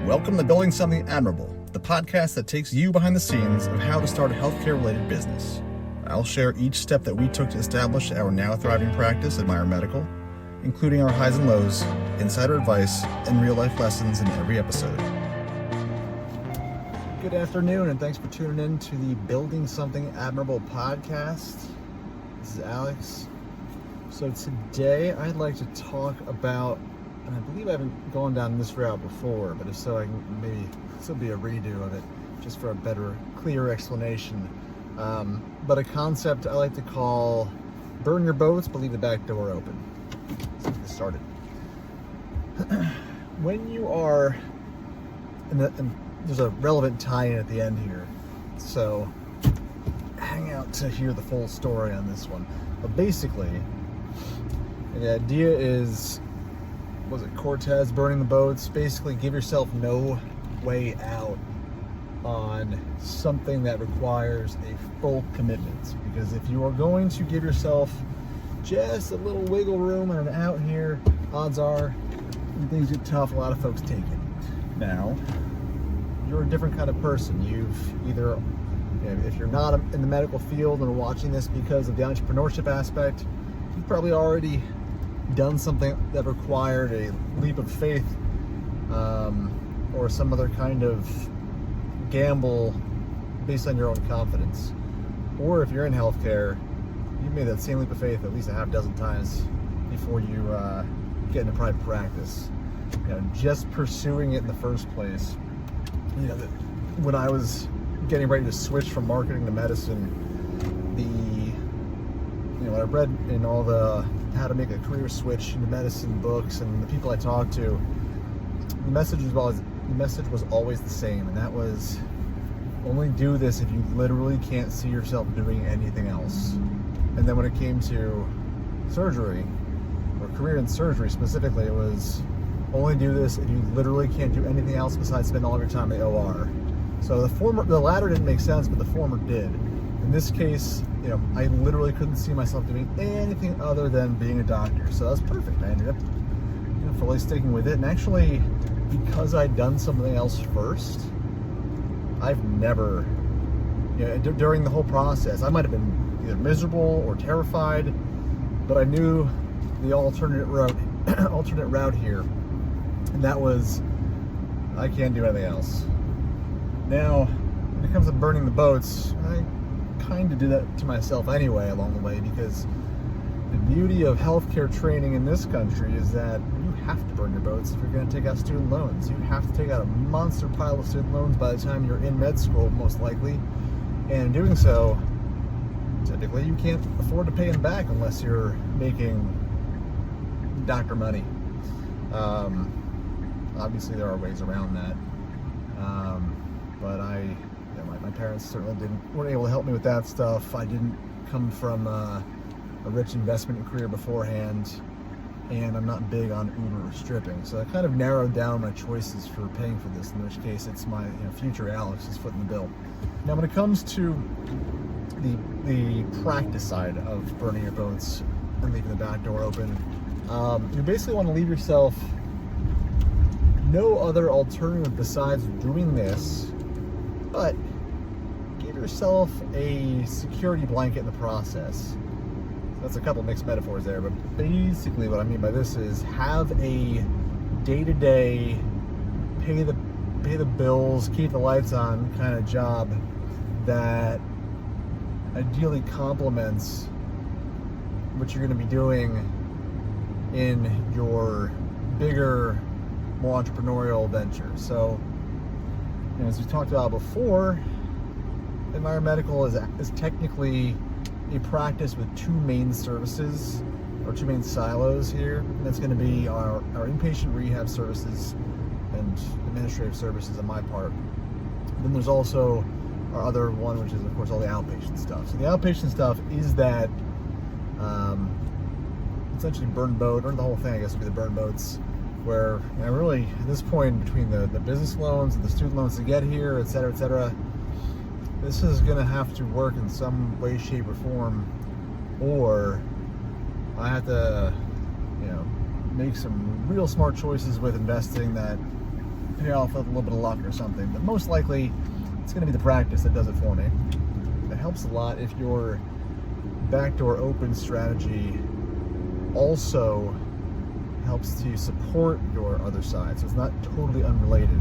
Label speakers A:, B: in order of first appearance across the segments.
A: Welcome to Building Something Admirable, the podcast that takes you behind the scenes of how to start a healthcare-related business. I'll share each step that we took to establish our now thriving practice at Meyer Medical, including our highs and lows, insider advice, and real-life lessons in every episode. Good afternoon, and thanks for tuning in to the Building Something Admirable podcast. This is Alex. So today I'd like to talk about, and I believe I haven't gone down this route before, but if so, I can maybe this will be a redo of it, just for a better, clearer explanation. But a concept I like to call burn your boats, but leave the back door open. Let's get started. When you are, and there's a relevant tie-in at the end here, so hang out to hear the full story on this one. But basically, the idea is, was it Cortez burning the boats? Basically, give yourself no way out on something that requires a full commitment. Because if you are going to give yourself just a little wiggle room and an out here, odds are, when things get tough, a lot of folks take it. Now, you're a different kind of person. You've either, if you're not in the medical field and are watching this because of the entrepreneurship aspect, you've probably already done something that required a leap of faith or some other kind of gamble based on your own confidence. Or if you're in healthcare, you've made that same leap of faith at least a half dozen times before you get into private practice. Just pursuing it in the first place. When I was getting ready to switch from marketing to medicine, what I read in all the how to make a career switch into medicine books and the people I talked to, the message was always the same, and that was, only do this if you literally can't see yourself doing anything else. And then when it came to surgery, or career in surgery specifically, it was, only do this if you literally can't do anything else besides spend all of your time in the OR. So the latter didn't make sense, but the former did. In this case, I literally couldn't see myself doing anything other than being a doctor. So that was perfect. I ended up fully sticking with it. And actually, because I'd done something else first, I've never, during the whole process, I might have been either miserable or terrified, but I knew the alternate route here. And that was, I can't do anything else. Now, when it comes to burning the boats, I kind of do that to myself anyway along the way, because the beauty of healthcare training in this country is that you have to burn your boats if you're going to take out student loans. You have to take out a monster pile of student loans by the time you're in med school, most likely. And in doing so, typically you can't afford to pay them back unless you're making doctor money. Obviously there are ways around that. But my parents certainly weren't able to help me with that stuff. I didn't come from a rich investment career beforehand, and I'm not big on Uber or stripping. So I kind of narrowed down my choices for paying for this, in which case it's my future Alex's foot in the bill. Now when it comes to the practice side of burning your boats and leaving the back door open, you basically want to leave yourself no other alternative besides doing this, but give yourself a security blanket in the process. That's a couple mixed metaphors there, but basically what I mean by this is have a day-to-day, pay the bills, keep the lights on kind of job that ideally complements what you're going to be doing in your bigger, more entrepreneurial venture. So, as we talked about before, Meyer Medical is technically a practice with two main services, or two main silos here. And that's going to be our inpatient rehab services and administrative services on my part. Then there's also our other one, which is of course all the outpatient stuff. So the outpatient stuff is that essentially burn boat, or the whole thing I guess would be the burn boats, where really at this point, between the business loans and the student loans to get here, et cetera, this is going to have to work in some way, shape, or form, or I have to make some real smart choices with investing that pay off with a little bit of luck or something, but most likely it's going to be the practice that does it for me. It helps a lot if your backdoor open strategy also helps to support your other side, so it's not totally unrelated.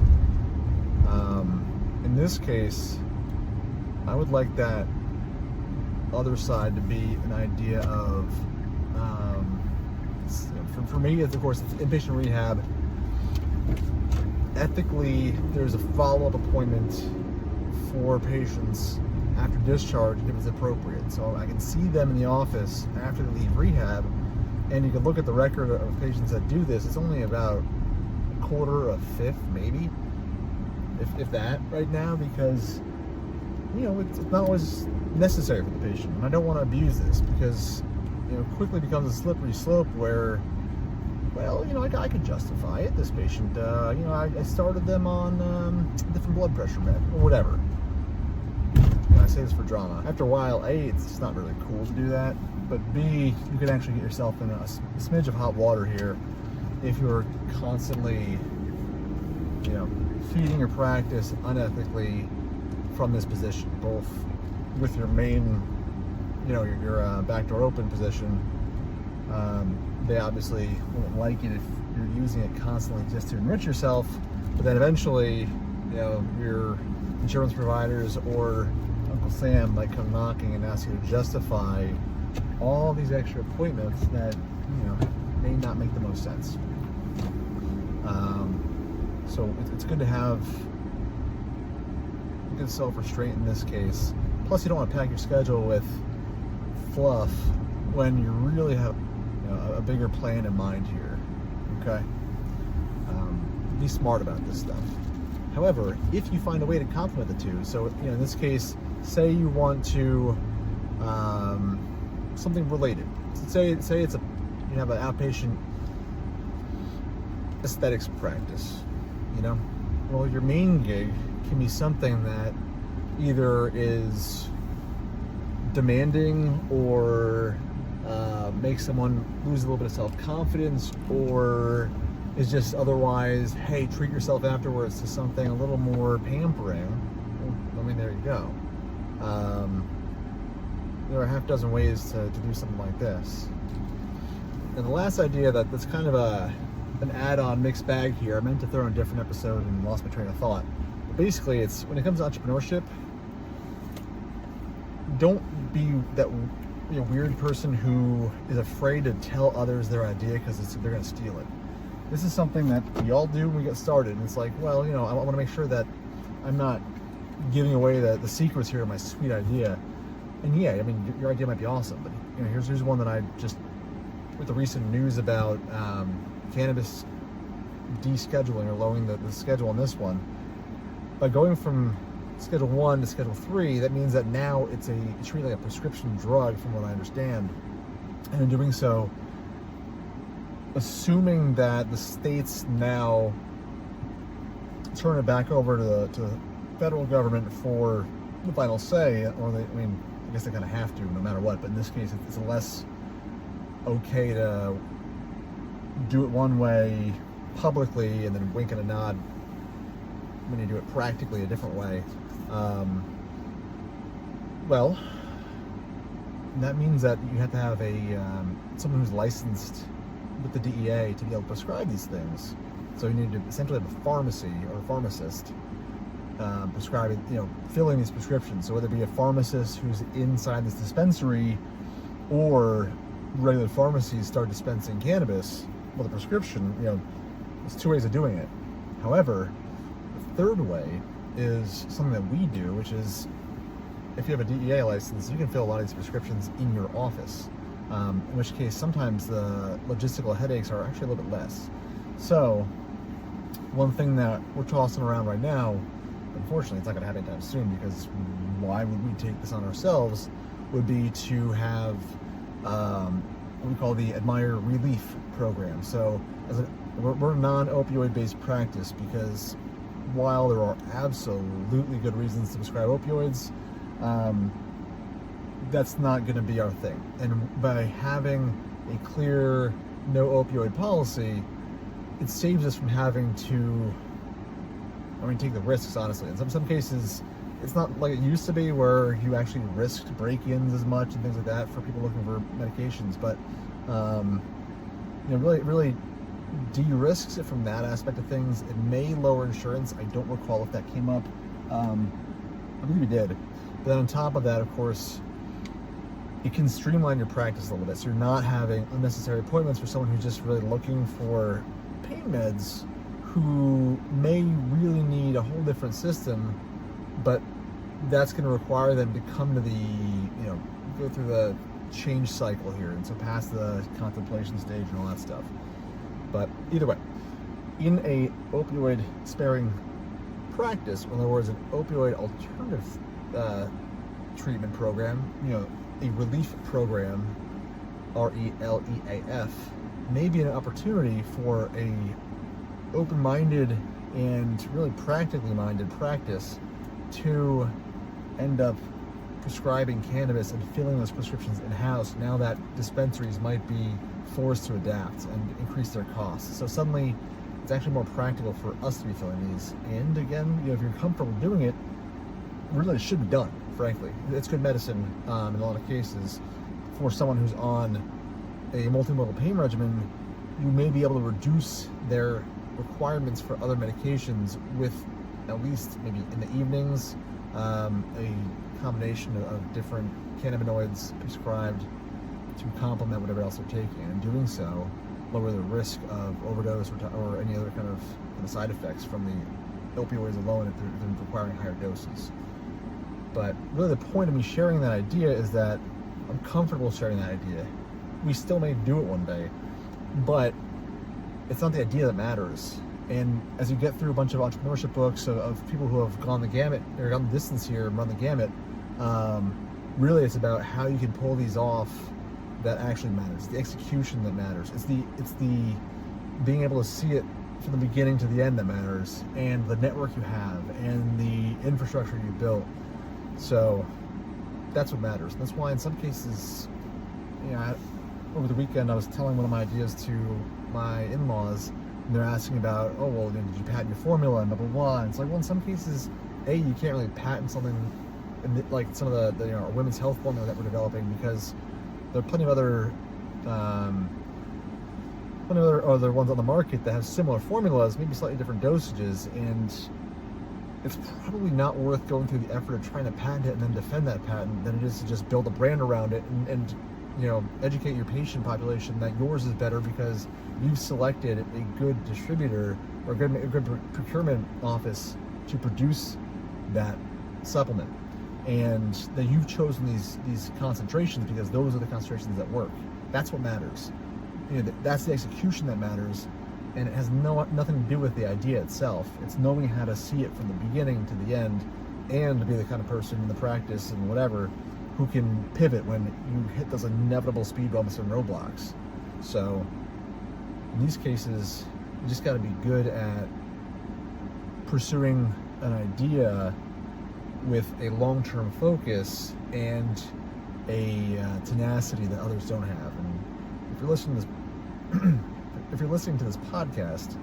A: In this case, I would like that other side to be an idea of, for me, it's, of course, it's inpatient rehab. Ethically, there's a follow-up appointment for patients after discharge if it's appropriate. So I can see them in the office after they leave rehab, and you can look at the record of patients that do this. It's only about a quarter, a fifth, maybe, if that, right now, because it's not always necessary for the patient, and I don't want to abuse this because it quickly becomes a slippery slope where, well, I could justify it. This patient, I started them on different blood pressure med or whatever. I say this for drama. After a while, A, it's just not really cool to do that, but B, you can actually get yourself in a smidge of hot water here if you're constantly, feeding your practice unethically from this position, both with your main, your backdoor open position. They obviously won't like it if you're using it constantly just to enrich yourself, but then eventually, your insurance providers or Uncle Sam might come knocking and ask you to justify all these extra appointments that, may not make the most sense. So it's good to have good self-restraint in this case. Plus, you don't want to pack your schedule with fluff when you really have a bigger plan in mind here. Okay, be smart about this stuff. However, if you find a way to complement the two, so in this case, say you want to something related. Say it's you have an outpatient aesthetics practice. Well, your main gig can be something that either is demanding or makes someone lose a little bit of self-confidence, or is just otherwise, hey, treat yourself afterwards to something a little more pampering. There you go. There are a half dozen ways to do something like this. And the last idea that's kind of an add-on mixed bag here, I meant to throw in a different episode and lost my train of thought. But basically, it's when it comes to entrepreneurship, don't be that weird person who is afraid to tell others their idea because they're going to steal it. This is something that we all do when we get started, and it's like, well, I want to make sure that I'm not giving away the secrets here of my sweet idea. And yeah, your idea might be awesome, but here's one that I just, with the recent news about cannabis descheduling or lowering the schedule on this one, by going from Schedule 1 to Schedule 3, that means that now it's treated like a prescription drug, from what I understand. And in doing so, assuming that the states now turn it back over to the federal government for the final say, or I guess they kind of have to, no matter what. But in this case, it's less okay to do it one way publicly and then wink and a nod when you do it practically a different way. Well, that means that you have to have someone who's licensed with the DEA to be able to prescribe these things. So you need to essentially have a pharmacy or a pharmacist prescribing, filling these prescriptions. So whether it be a pharmacist who's inside this dispensary or regular pharmacies start dispensing cannabis with a prescription, there's two ways of doing it. However, the third way is something that we do, which is if you have a DEA license, you can fill a lot of these prescriptions in your office, in which case sometimes the logistical headaches are actually a little bit less. So one thing that we're tossing around right now, unfortunately it's not going to happen anytime soon, because why would we take this on ourselves, would be to have what we call the Admire Relief Program. So we're a non-opioid based practice, because while there are absolutely good reasons to prescribe opioids, that's not going to be our thing. And by having a clear no opioid policy, it saves us from having to I mean, take the risks, honestly. In some cases, it's not like it used to be where you actually risked break-ins as much and things like that for people looking for medications, but really de-risks it from that aspect of things. It may lower insurance. I don't recall if that came up. I believe it did. But then on top of that, of course, it can streamline your practice a little bit, so you're not having unnecessary appointments for someone who's just really looking for pain meds, who may really need a whole different system, but that's going to require them to come to the, go through the change cycle here, and so past the contemplation stage and all that stuff. But either way, in a opioid sparing practice, in other words, an opioid alternative treatment program, a relief program, RELEAF, may be an opportunity for a open-minded and really practically minded practice to end up prescribing cannabis and filling those prescriptions in-house, now that dispensaries might be forced to adapt and increase their costs. So suddenly it's actually more practical for us to be filling these. And again, if you're comfortable doing it, really it should be done, frankly. It's good medicine in a lot of cases. For someone who's on a multimodal pain regimen, you may be able to reduce their requirements for other medications with, at least maybe in the evenings, a combination of different cannabinoids prescribed to complement whatever else they're taking, and in doing so, lower the risk of overdose or any other kind of side effects from the opioids alone if they're requiring higher doses. But really the point of me sharing that idea is that I'm comfortable sharing that idea. We still may do it one day, but it's not the idea that matters. And as you get through a bunch of entrepreneurship books of people who have gone the gamut, or gone the distance here and run the gamut, really it's about how you can pull these off that actually matters. It's the execution that matters. It's the being able to see it from the beginning to the end that matters, and the network you have, and the infrastructure you built. So that's what matters. And that's why in some cases, over the weekend I was telling one of my ideas to my in-laws, and they're asking about, oh, well, did you patent your formula and blah, blah, blah. And it's like, well, in some cases, you can't really patent something like some of the women's health formula that we're developing, because there are plenty of other ones on the market that have similar formulas, maybe slightly different dosages, and it's probably not worth going through the effort of trying to patent it and then defend that patent than it is to just build a brand around it and educate your patient population that yours is better because you've selected a good distributor or a good procurement office to produce that supplement, and that you've chosen these concentrations because those are the concentrations that work. That's what matters. That's the execution that matters, and it has nothing to do with the idea itself. It's knowing how to see it from the beginning to the end, and to be the kind of person in the practice and whatever who can pivot when you hit those inevitable speed bumps and roadblocks. So in these cases, you just got to be good at pursuing an idea with a long-term focus and a tenacity that others don't have. And if you're listening to this podcast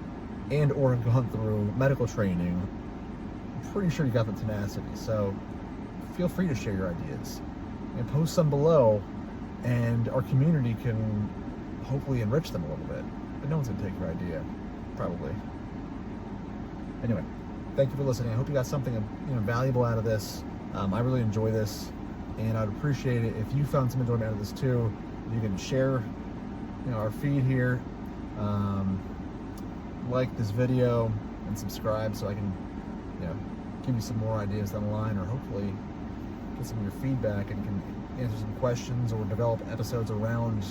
A: and or gone through medical training, I'm pretty sure you got the tenacity. So feel free to share your ideas and post some below, and our community can hopefully enrich them a little bit. But no one's gonna take your idea, probably. Anyway, thank you for listening. I hope you got something valuable out of this. I really enjoy this, and I'd appreciate it if you found some enjoyment out of this too. You can share our feed here, like this video, and subscribe so I can give you some more ideas down the line, or hopefully get some of your feedback and can answer some questions or develop episodes around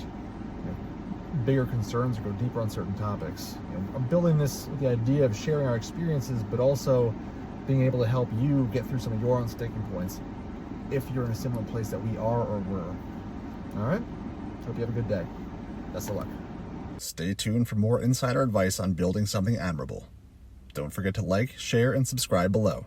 A: bigger concerns or go deeper on certain topics. I'm building this with the idea of sharing our experiences, but also being able to help you get through some of your own sticking points if you're in a similar place that we are or were. All right? Hope you have a good day. Best of luck. Stay tuned for more insider advice on building something admirable. Don't forget to like, share, and subscribe below.